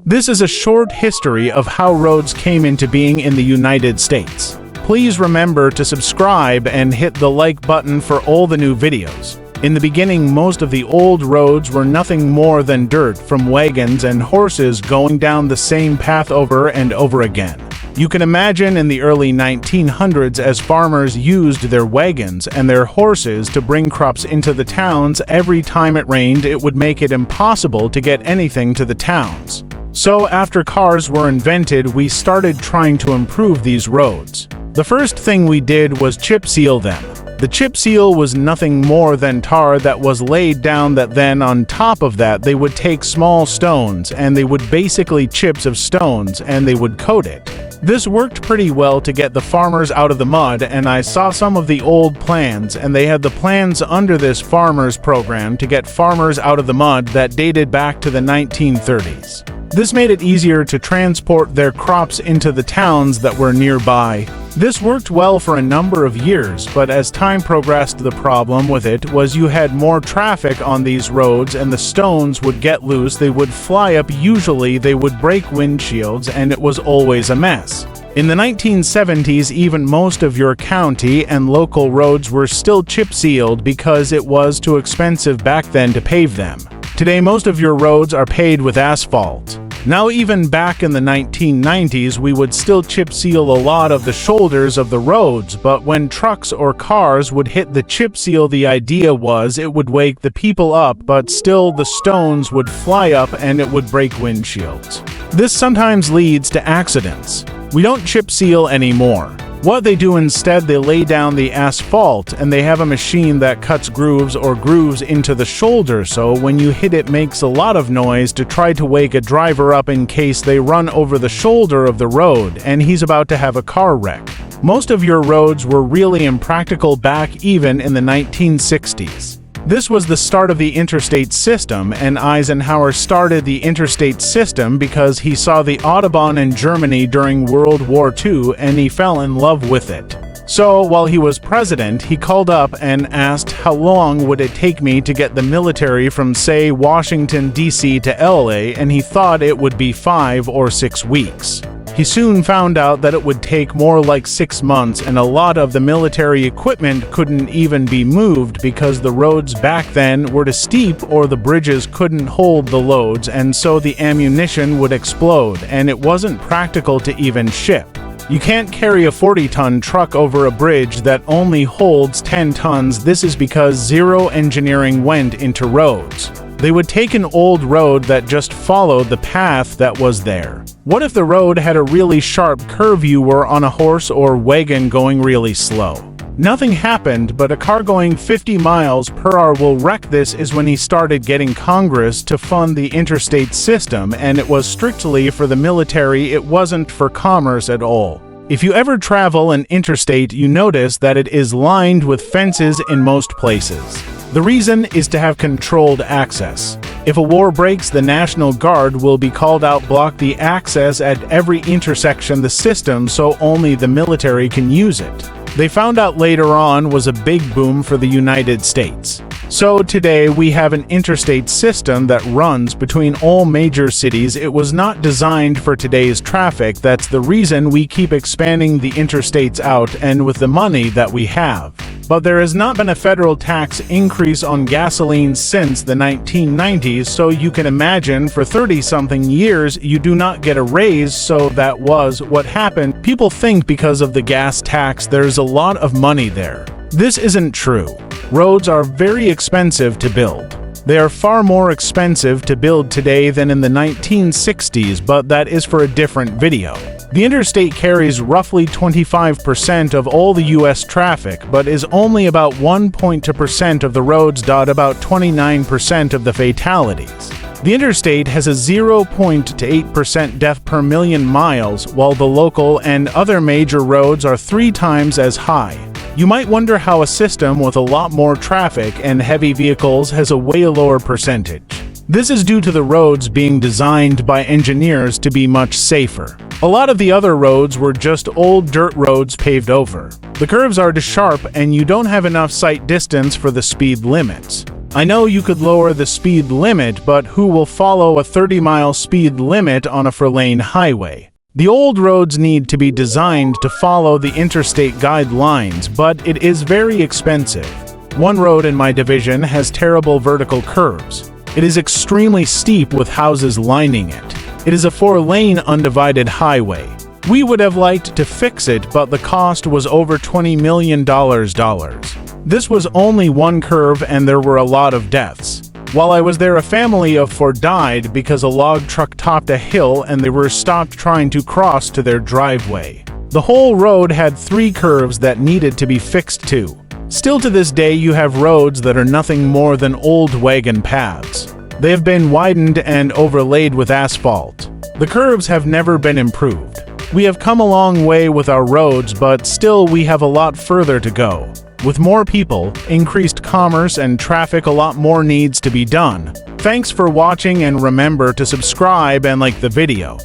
This is a short history of how roads came into being in the United States. Please remember to subscribe and hit the like button for all the new videos. In the beginning, most of the old roads were nothing more than dirt from wagons and horses going down the same path over and over again. You can imagine in the early 1900s as farmers used their wagons and their horses to bring crops into the towns. Every time it rained, it would make it impossible to get anything to the towns. So after cars were invented, we started trying to improve these roads. The first thing we did was chip seal them. The chip seal was nothing more than tar that was laid down, that then on top of that they would take small stones and they would basically chips of stones and they would coat it. This worked pretty well to get the farmers out of the mud, and I saw some of the old plans, and they had the plans under this farmers program to get farmers out of the mud that dated back to the 1930s. This made it easier to transport their crops into the towns that were nearby. This worked well for a number of years, but as time progressed, the problem with it was you had more traffic on these roads and the stones would get loose, they would fly up, usually they would break windshields, and it was always a mess. In the 1970s, even most of your county and local roads were still chip sealed because it was too expensive back then to pave them. Today, most of your roads are paved with asphalt. Now, even back in the 1990s, we would still chip seal a lot of the shoulders of the roads, but when trucks or cars would hit the chip seal, the idea was it would wake the people up, but still the stones would fly up and it would break windshields. This sometimes leads to accidents. We don't chip seal anymore. What they do instead, they lay down the asphalt and they have a machine that cuts grooves into the shoulder, so when you hit it makes a lot of noise to try to wake a driver up in case they run over the shoulder of the road and he's about to have a car wreck. Most of your roads were really impractical back even in the 1960s. This was the start of the interstate system, and Eisenhower started the interstate system because he saw the Autobahn in Germany during World War II and he fell in love with it. So while he was president, he called up and asked how long would it take me to get the military from, say, Washington, D.C. to LA, and he thought it would be 5 or 6 weeks. He soon found out that it would take more like 6 months, and a lot of the military equipment couldn't even be moved because the roads back then were too steep or the bridges couldn't hold the loads, and so the ammunition would explode, and it wasn't practical to even ship. You can't carry a 40-ton truck over a bridge that only holds 10 tons. This is because zero engineering went into roads. They would take an old road that just followed the path that was there. What if the road had a really sharp curve? You were on a horse or wagon going really slow. Nothing happened, but a car going 50 miles per hour will wreck. This is when he started getting Congress to fund the interstate system, and it was strictly for the military, it wasn't for commerce at all. If you ever travel an interstate, you notice that it is lined with fences in most places. The reason is to have controlled access. If a war breaks, the National Guard will be called out, block the access at every intersection the system so only the military can use it. They found out later on was a big boom for the United States. So today we have an interstate system that runs between all major cities. It was not designed for today's traffic. That's the reason we keep expanding the interstates out and with the money that we have. But there has not been a federal tax increase on gasoline since the 1990s, so you can imagine for 30-something years you do not get a raise, so that was what happened. People think because of the gas tax there's a lot of money there. This isn't true. Roads are very expensive to build. They are far more expensive to build today than in the 1960s, but that is for a different video. The interstate carries roughly 25% of all the US traffic, but is only about 1.2% of the roads. About 29% of the fatalities. The interstate has a 0.8% death per million miles, while the local and other major roads are 3 times as high. You might wonder how a system with a lot more traffic and heavy vehicles has a way lower percentage. This is due to the roads being designed by engineers to be much safer. A lot of the other roads were just old dirt roads paved over. The curves are too sharp and you don't have enough sight distance for the speed limits. I know you could lower the speed limit, but who will follow a 30-mile speed limit on a 4-lane highway? The old roads need to be designed to follow the interstate guidelines, but it is very expensive. One road in my division has terrible vertical curves. It is extremely steep with houses lining it. It is a 4-lane undivided highway. We would have liked to fix it, but the cost was over $20 million. This was only one curve and there were a lot of deaths. While I was there, a family of 4 died because a log truck topped a hill and they were stopped trying to cross to their driveway. The whole road had 3 curves that needed to be fixed too. Still to this day, you have roads that are nothing more than old wagon paths. They have been widened and overlaid with asphalt. The curves have never been improved. We have come a long way with our roads, but still we have a lot further to go. With more people, increased commerce, and traffic, a lot more needs to be done. Thanks for watching and remember to subscribe and like the video.